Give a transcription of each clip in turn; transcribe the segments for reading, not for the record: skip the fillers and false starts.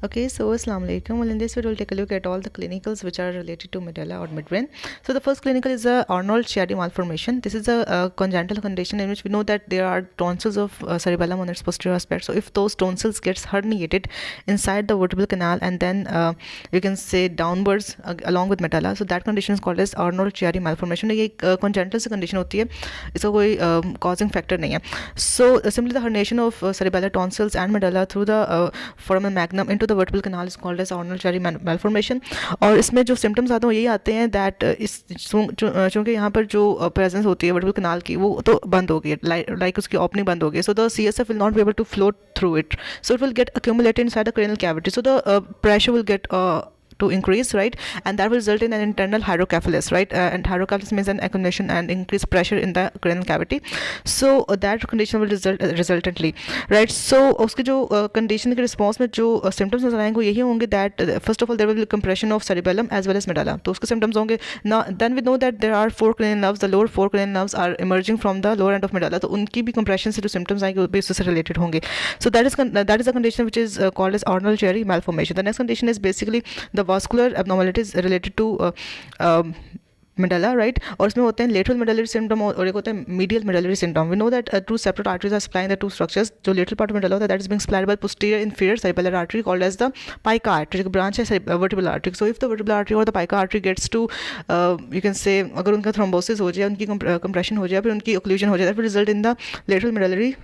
Okay, so Assalamu alaikum. Well, in this video, we'll take a look at all the clinicals which are related to medulla or midbrain. So the first clinical is the Arnold-Chiari malformation. This is a congenital condition in which we know that there are tonsils of cerebellum on its posterior aspect. So if those tonsils gets herniated inside the vertebral canal and then you can say downwards along with medulla, so that condition is called as Arnold-Chiari malformation. ये एक congenital से condition होती है, इसका कोई causing factor नहीं है. So simply the herniation of cerebellar tonsils and medulla through the foramen magnum into the vertebral canal is called as Arnold-Chiari malformation. और इसमें जो symptoms आते हैं वो यही आते हैं that इस चूँकि यहाँ पर जो presence होती है vertebral canal की वो तो बंद हो गई है, like उसकी opening बंद हो गई है, so the CSF will not be able to flow through it, so it will get accumulated inside the cranial cavity, so the pressure will get to increase, right, and that will result in an internal hydrocephalus, right, and hydrocephalus means an accumulation and increased pressure in the cranial cavity, so that condition will result resultantly, right. So उसके जो condition के response में जो symptoms नजर आएंगे वो यही होंगे that first of all there will be compression of cerebellum as well as medulla, तो उसके symptoms होंगे. Now then we know that there are 4 cranial nerves, the lower 4 cranial nerves are emerging from the lower end of medulla, तो उनकी भी compression से जो symptoms आएंगे वो भी उससे related होंगे. So that is a condition which is called as Arnold-Chiari malformation. The next condition is basically the vascular abnormalities related to medulla, right, और इसमें होते हैं lateral medullary syndrome और एक होता है medial medullary syndrome. We know that two separate arteries are supplying the two structures. जो lateral part of medulla होता है that is being supplied by posterior inferior cerebellar artery called as the pica artery, branch है vertebral artery. So if the vertebral artery or the pica artery gets to you can say अगर उनका thrombosis हो जाए, उनकी compression हो जाए, फिर उनकी occlusion हो जाए, that will result in the lateral medullary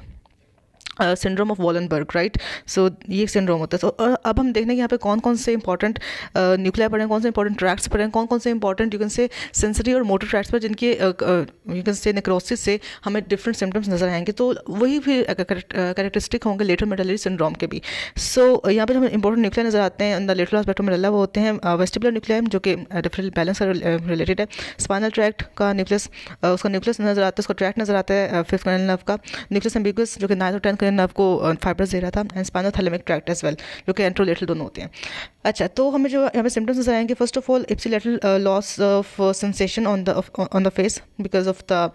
syndrome of Wallenberg, right. So ये सिंड्रोम होता है. सो अब हम देखने के यहाँ पे कौन कौन से इंपॉर्टेंट न्यूक्लिया पढ़े हैं, कौन से इंपॉर्टेंट ट्रैक्ट्स पढ़े हैं, कौन कौन से इंपॉर्टेंट यू कैन से सेंसरी और मोटर ट्रैक्ट्स पर जिनके यू कैन से नेक्रोसिस से हमें डिफरेंट सिम्टम्स नजर आएंगे, तो वही फिर कैरेक्टरिस्टिक होंगे लेटरल मेडुलरी सिंड्रोम के भी. सो यहाँ पर हमें इंपॉर्टेंट न्यूक्लिया नजर आते हैं in the lateral aspect of medulla. वो होते हैं वेस्टिबुलर न्यूक्लिया जो कि डिफरेंट बैलेंस से रिलेटेड है. स्पाइनल ट्रैक्ट का न्यूक्लियस, उसका न्यूक्लियस नजर आता है, उसका ट्रैक्ट नजर आता है फिफ्थ क्रैनियल नर्व का. न्यूक्लियस एम्बिगुअस जो कि 9th और 10th क्रैनियल नर्व को फाइब्रस दे रहा था, and spinal thalamic tract as well जो कि एंट्रोलेटरल दोनों होते हैं. अच्छा, तो हमें जो यहाँ पे सिम्टम्स नजर आएंगे, first of all ipsilateral loss of sensation on the face because of the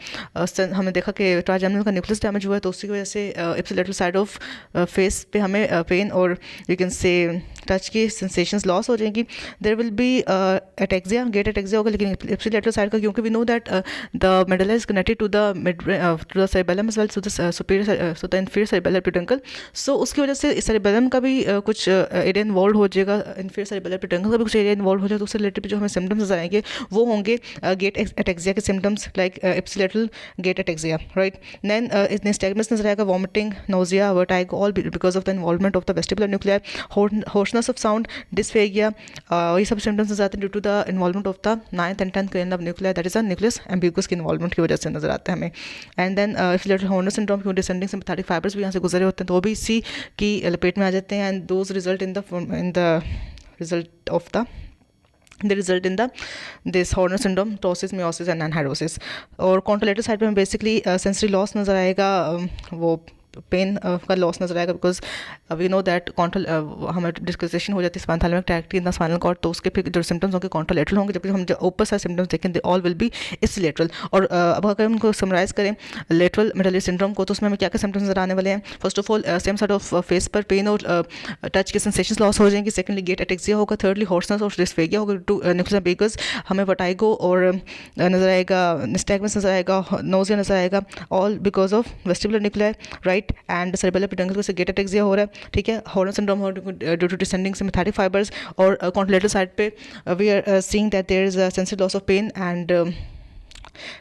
हमने देखा कि ट्राइजेमिनल का न्यूक्लियस डैमेज हुआ है, तो उसकी वजह से इप्सिलेटरल साइड ऑफ फेस पे हमें पेन और यू कैन से टच की सेंसेशंस लॉस हो जाएंगी. There will be ataxia, gait ataxia होगा, लेकिन इप्सिलेटरल साइड का क्योंकि we know that the medulla is connected to the cerebellum as well, so the superior so the inferior cerebellar peduncle, so उसकी वजह से cerebellum का भी कुछ एरिया इन्वॉल्व हो जाएगा, inferior cerebellar peduncle का भी कुछ एरिया इन्वॉल्व हो जाएगा, तो उससे रिलेटेड जो हमें सिम्टम्स नजर आएंगे वो होंगे गेट एटेक्सिया के symptoms like ipsilateral gait ataxia, right. Then nystagmus नजर आएगा, vomiting, nausea, vertigo, all because of the involvement of the vestibular nuclei. Hoarseness of sound, dysphagia, ये सब सिम्टम्स नजर आते हैं due to the involvement of the 9th and 10th cranial nerve nuclei, that is the nucleus ambiguus की involvement की वजह से नजर आता है हमें. And then ipsilateral Horner syndrome, क्योंकि डिसेंडिंग सिम्पैथेटिक फाइबर्स भी यहाँ से गुजरे होते हैं, तो वो भी इसी की लपेट में आ जाते हैं, and those result in the result of the they result in the this Horner syndrome, ptosis, meiosis and anhidrosis. और कॉन्ट्रोलेटर साइड पे हमें बेसिकली सेंसरी लॉस नज़र आएगा, वो पेन का लॉस नजर आएगा because we know that control हमें डिस्क्रिप्शन हो जाती है spinal thalamic tract in the spinal cord, तो उसके फिर जो सिम्टम्स होंगे कॉन्ट्रोलेटरल होंगे, जबकि हम जो ऊपर से सिम्टम्स देखें they all will be ipsilateral. और अब अगर उनको समराइज करें लेटरल मेडुलरी सिंड्रोम को, तो उसमें हमें क्या क्या सिम्टम्स नजर आने वाले हैं. First of all same side of face पर पेन और टच के सेंसेशंस लॉस हो जाएंगे. सेकेंडली गेट एटेक्सिया होगा. थर्डली हॉर्सनेस और डिस्फेगिया होगा टू न्यूक्लियस एम्बिगुअस. हमें वर्टाइगो और नजर आएगा, nystagmus नजर आएगा, नोजिया नजर आएगा, all because of vestibular nuclei, right. And cerebellar peduncle से गेट एटेक्सिया हो रहा है, ठीक है. हॉर्नर सिंड्रोम हो due to descending sympathetic fibres. और कॉन्ट्रोलेटर साइड पे we are seeing that there is a sensitive loss of pain and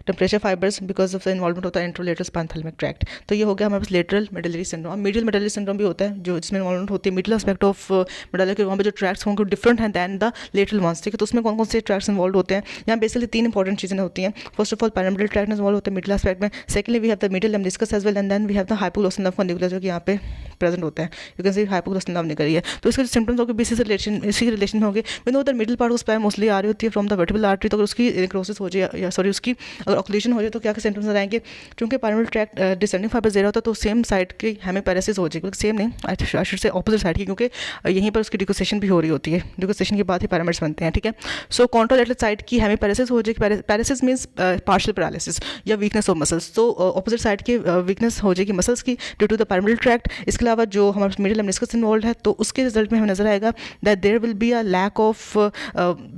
temperature fibres because of the involvement of the anterolateral spinal thalamic tract. तो ये हो गया हमारे पास lateral medullary syndrome. Medial medullary syndrome भी होता है जो जिसमें इन्वॉल्वमेंट होती है मिडिल एस्पेक्ट ऑफ मेडुला के, वहाँ पे जो ट्रैक्ट्स होंगे डिफरेंट हैं दैन द लेटरल वंस, ठीक है. तो उसमें कौन कौन से ट्रैक्ट्स इन्वॉल्व होते हैं, यहाँ बेसिकली 3 इंपॉर्टेंट चीज़ें होती हैं. First of all pyramidal tract involve होते हैं मिडिल एस्पेक्ट में. Secondly we have the medial lemniscus as well, and then we have the hypoglossal nerve nucleus जो कि यहाँ पे प्रेजेंट होता है. You can see hypoglossal nerve निकल रही है, तो इसके सिम्टम्स होंगे इसी रिलेशन में होंगे. We know the middle part of spine mostly आ रही होती है फ्रॉम द वर्टिबल आर्टरी, तो अगर उसकी नेक्रोसिस हो जाए या सॉरी उसकी अगर ऑक्लूजन हो जाए तो क्या क्या सिम्टम्स आएंगे, क्योंकि पायरोनल ट्रैक्ट डिसेंडिंग फाइबर्स दे रहा होता है तो सेम साइड की हेमीपैरेसिस हो जाएगी, सेम नहीं I should say opposite side की, क्योंकि यहीं पर उसकी डिकोसेशन भी हो रही होती है, डिकोसेशन के बाद ही पैरामिड्स बनते हैं, ठीक है। सो कॉन्ट्रालैटरल साइड की हेमीपैरेसिस हो जाएगी, पैरेसिस मींस पार्शियल पैरालिसिस या वीकनेस ऑफ मसल्स, तो ऑपोजिट साइड की वीकनेस हो जाएगी मसल्स की ड्यू टू द पायरोनल ट्रैक्ट। इसके अलावा जो हमारे मीडियल लेमनिस्कस इन्वॉल्व है तो उसके रिजल्ट में हमें नजर आएगा that there will be a lack of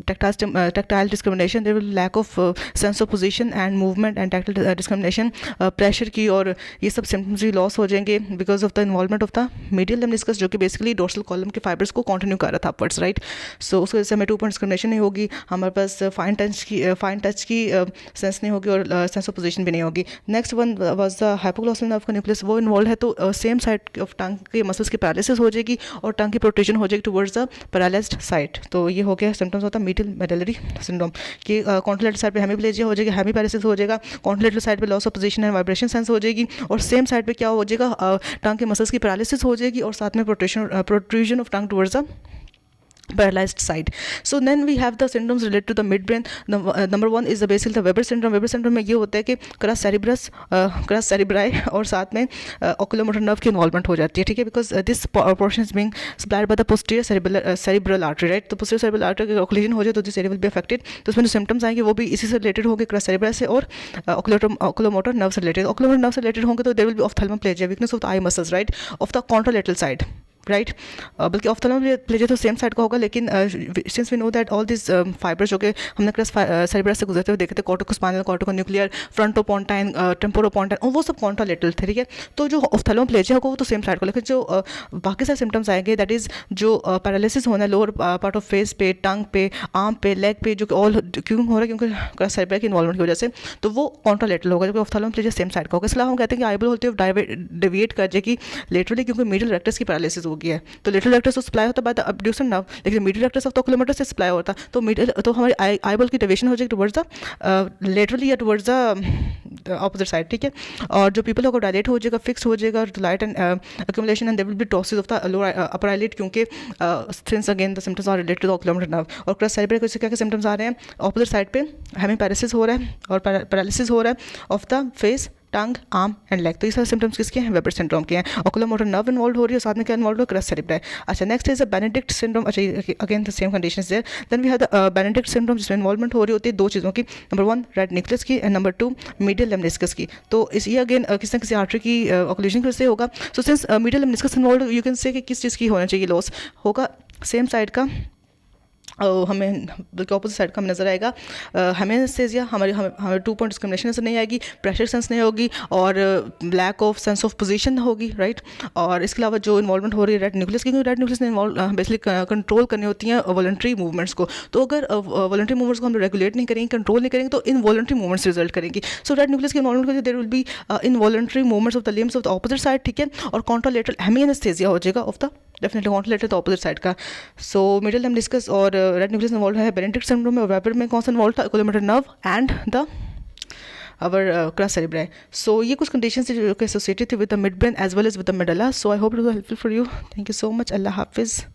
tactile discrimination, there will lack of sense of position and movement and tactile discrimination, pressure की और ये सब सिम्टम्स भी लॉस हो जाएंगे because of the involvement of the medial lemniscus, जो कि basically dorsal column के फाइबर्स को कंटिन्यू कर रहा था अपवर्ड्स, राइट। सो उसकी वजह से हमें 2 पॉइंट डिस्क्रिमिनेशन नहीं होगी, हमारे पास फाइन टच की सेंस नहीं होगी और सेंस ऑफ पोजीशन भी नहीं होगी। Next one was the hypoglossal nerve का न्यूक्लियस, वो इन्वॉल्व है तो सेम साइड ऑफ टंग के मसल्स की पैरालिसिस हो जाएगी और टंग की प्रोट्रूजन हो जाएगी टुवर्ड्स द पैरालाइज्ड साइड। तो ये हो गया सिम्टम्स होता है मीडियल मेडलरी सिंड्रोम कि कॉन्ट्रालैटरल साइड पे हेमीप्लेजिया हो जाएगी, हेमीपैरेसिस हो जाएगा, कॉन्ट्रालैटरल साइड पे loss of position and vibration sense हो जाएगी और सेम साइड पे क्या हो जाएगा, टंग के मसल्स की पैरालिसिस हो जाएगी और साथ में protrusion of tongue towards the paralyzed side. So then we have the symptoms related to the midbrain. Number one is the basically the Weber syndrome. Weber syndrome में ये होता है कि crus cerebri और साथ में oculomotor nerve की involvement हो जाती है, ठीक है, because this portion is being supplied by the posterior cerebral artery, right? तो posterior cerebral artery की occlusion हो जाए तो this area will be affected. तो उसमें जो symptoms आएंगे वो भी इसी से related होंगे, crus cerebri से और oculomotor nerve से related. Oculomotor nerve से related होंगे तो there will be ophthalmoplegia, weakness of the eye muscles, right, of the contralateral side. Right बल्कि ऑफ्थेल्मोप्लेजिया तो सेम साइड का होगा, लेकिन since we know that all this fibres जो कि हमने क्रस सेरेब्रस से गुजरते हुए देखे थे, कॉर्टिकोस्पाइनल, कॉर्टिकोन्यूक्लियर, फ्रंटोपोंटाइन, टेम्पोरोपोंटाइन, और वो सब कॉन्ट्रालेटरल थे, ठीक है। तो जो ऑफ्थेल्मोप्लेजिया होगा वो तो सेम साइड का, लेकिन जो बाकी सारे सिम्टम्स आएंगे दैट इज़ जो पैरालिसिस होना है लोअर पार्ट ऑफ फेस पे, टंग पे, आर्म पे, लेग पे, जो कि ऑल क्यों हो रहा है क्योंकि क्रस सेरेब्रस की इन्वॉल्वमेंट की वजह से, तो वो कॉन्ट्रालेटरल होगा, जबकि ऑफ्थेल्मोप्लेजिया सेम साइड का होगा। इसलिए हम कहते हैं कि आइबल होती है डेविएट कर जाएगी लेटरली क्योंकि मीडियल रेक्टस की पैरालिसिस हो गई है, तो लेटरल रेक्टस तो सप्लाई होता है बाय द अब्ड्यूसर नर्व, लेकिन medial rectus of the oculomotor से सप्लाई होता है, तो मीडियल तो हमारी आईबॉल की डेविएशन हो जाएगी टुवर्ड्स द लेटरली या टुवर्ड्स द ऑपोजिट साइड, ठीक है। और जो पीपल होगा डायलेट हो जाएगा, फिक्स हो जाएगा, light and accumulation and there will be ptosis of the lower upper eyelid, क्योंकि since again the symptoms are related to the oculomotor nerve. और क्रस सेरेब्रल के क्या सिम्टम्स आ रहे हैं, ऑपोजिट साइड पे हेमीपैरेसिस हो रहा है और पैरालिसिस हो रहा है of the face, tongue, arm and leg. तो ये सारे सिम्टम्स किसके हैं, वेबर सिंड्रोम के हैं। ओकुलोमोटर नर्व इन्वॉल्व हो रही है, साथ में क्या इन्वॉल्व हो, क्रस सेरेब्रल। अच्छा, next is a Benedict syndrome. अच्छा, again the same condition is there. Then we have the Benedict syndrome जिसमें इन्वॉल्वमेंट हो रही होती है दो चीज़ों की, नंबर 1 रेड न्यूक्लियस की एंड नंबर 2 मीडियल लेमनिस्कस की। तो इस ये अगेन किसी न किसी आर्टरी की ऑक्लूजन की वजह से होगा। So since medial lemniscus involve, you can say कि किस चीज़ की होना चाहिए लॉस होगा, सेम साइड का हमें बल्कि ऑपोजिट साइड का हमें नजर आएगा, हमें एनेस्थीसिया, हमें 2 पॉइंट डिस्क्रिमिनेशन नजर नहीं आएगी, प्रेशर सेंस नहीं होगी और lack of sense of position होगी, राइट। और इसके अलावा जो इन्वॉल्वमेंट हो रही है रेड न्यूक्लियस की, क्योंकि रेड न्यूक्लियस ने इन्वॉल्व बेसिकली कंट्रोल करनी होती हैं वॉलंटरी मूवमेंट्स को, तो अगर वॉलंटरी मूवमेंट्स को हम रेगुलेट नहीं करेंगे, कंट्रोल नहीं करेंगे, तो इनवॉलंटरी मूवमेंट्स रिजल्ट करेंगी। सो रेड न्यूक्लियस की इन्वॉल्वमेंट को there will be involuntary movements of the limbs of the opposite side, ठीक है, और कॉन्ट्रालेटरल हेमी एनेस्थीसिया हो जाएगा ऑफ द डेफिनेटली कॉन्ट्रालेटरल तो ऑपोजिट साइड का। सो मीडियल लेमनिस्कस और रेड न्यूक्लियस इन्वॉल्व है बेनेडिक्ट सिंड्रोम में, और वेबर में कौन सा इन्वॉल्व था, oculomotor nerve and the our crus cerebri. So ये कुछ conditions जो associated with the midbrain as well as with the medulla. So I hope it was helpful for you. Thank you so much. Allah Hafiz.